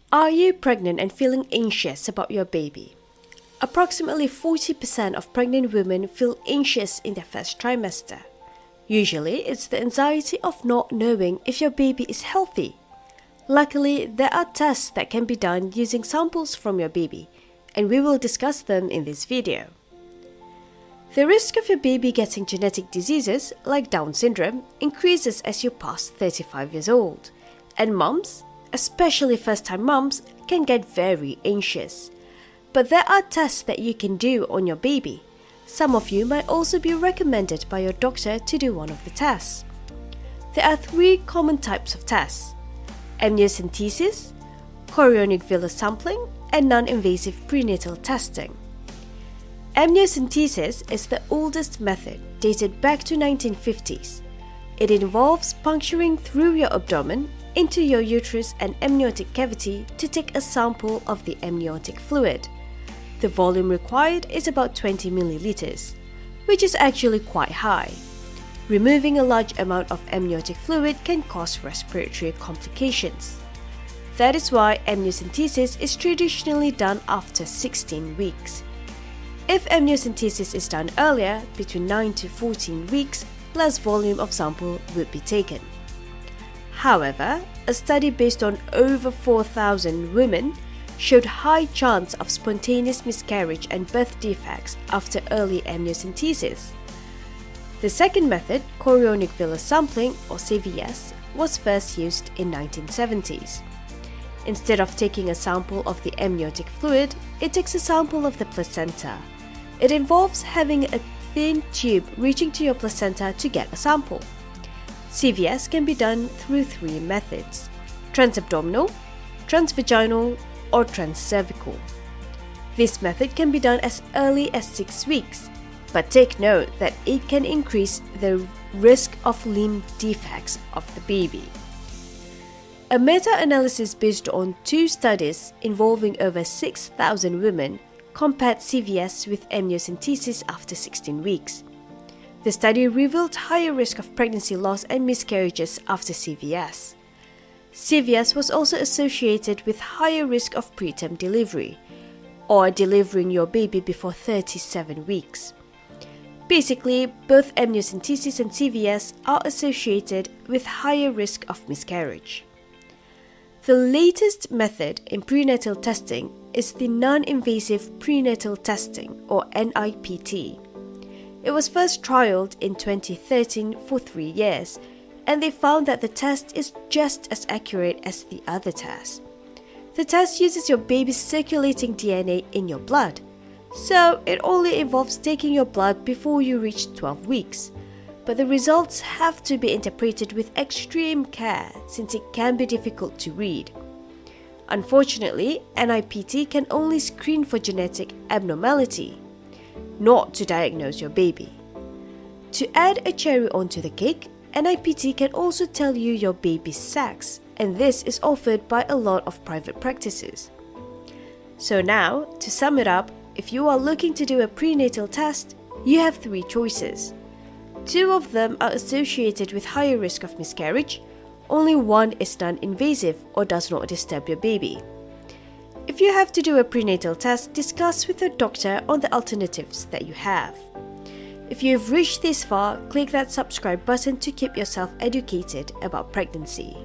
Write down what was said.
Are you pregnant and feeling anxious about your baby? Approximately 40% of pregnant women feel anxious in their first trimester. Usually, it's the anxiety of not knowing if your baby is healthy. Luckily, there are tests that can be done using samples from your baby, and we will discuss them in this video. The risk of your baby getting genetic diseases like Down syndrome increases as you pass 35 years old, and moms, especially first-time moms, can get very anxious. But there are tests that you can do on your baby. Some of you might also be recommended by your doctor to do one of the tests. There are 3 common types of tests: amniocentesis, chorionic villus sampling, and non-invasive prenatal testing. Amniocentesis is the oldest method, dated back to 1950s. It involves puncturing through your abdomen into your uterus and amniotic cavity to take a sample of the amniotic fluid. The volume required is about 20 milliliters, which is actually quite high. Removing a large amount of amniotic fluid can cause respiratory complications. That is why amniocentesis is traditionally done after 16 weeks. If amniocentesis is done earlier, between 9 to 14 weeks, less volume of sample would be taken. However, a study based on over 4,000 women showed high chance of spontaneous miscarriage and birth defects after early amniocentesis. The second method, chorionic villus sampling or CVS, was first used in 1970s. Instead of taking a sample of the amniotic fluid, it takes a sample of the placenta. It involves having a thin tube reaching to your placenta to get a sample. CVS can be done through 3 methods: transabdominal, transvaginal, or transcervical. This method can be done as early as 6 weeks, but take note that it can increase the risk of limb defects of the baby. A meta-analysis based on 2 studies involving over 6,000 women compared CVS with amniocentesis after 16 weeks. The study revealed higher risk of pregnancy loss and miscarriages after CVS. CVS was also associated with higher risk of preterm delivery, or delivering your baby before 37 weeks. Basically, both amniocentesis and CVS are associated with higher risk of miscarriage. The latest method in prenatal testing is the non-invasive prenatal testing, or NIPT. It was first trialed in 2013 for 3 years, and they found that the test is just as accurate as the other tests. The test uses your baby's circulating DNA in your blood, so it only involves taking your blood before you reach 12 weeks. But the results have to be interpreted with extreme care since it can be difficult to read. Unfortunately, NIPT can only screen for genetic abnormality, not to diagnose your baby. To add a cherry onto the cake, NIPT can also tell you your baby's sex, and this is offered by a lot of private practices. So now, to sum it up, if you are looking to do a prenatal test, you have 3 choices. 2 of them are associated with higher risk of miscarriage. Only 1 is non-invasive or does not disturb your baby. If you have to do a prenatal test, discuss with your doctor on the alternatives that you have. If you've reached this far, click that subscribe button to keep yourself educated about pregnancy.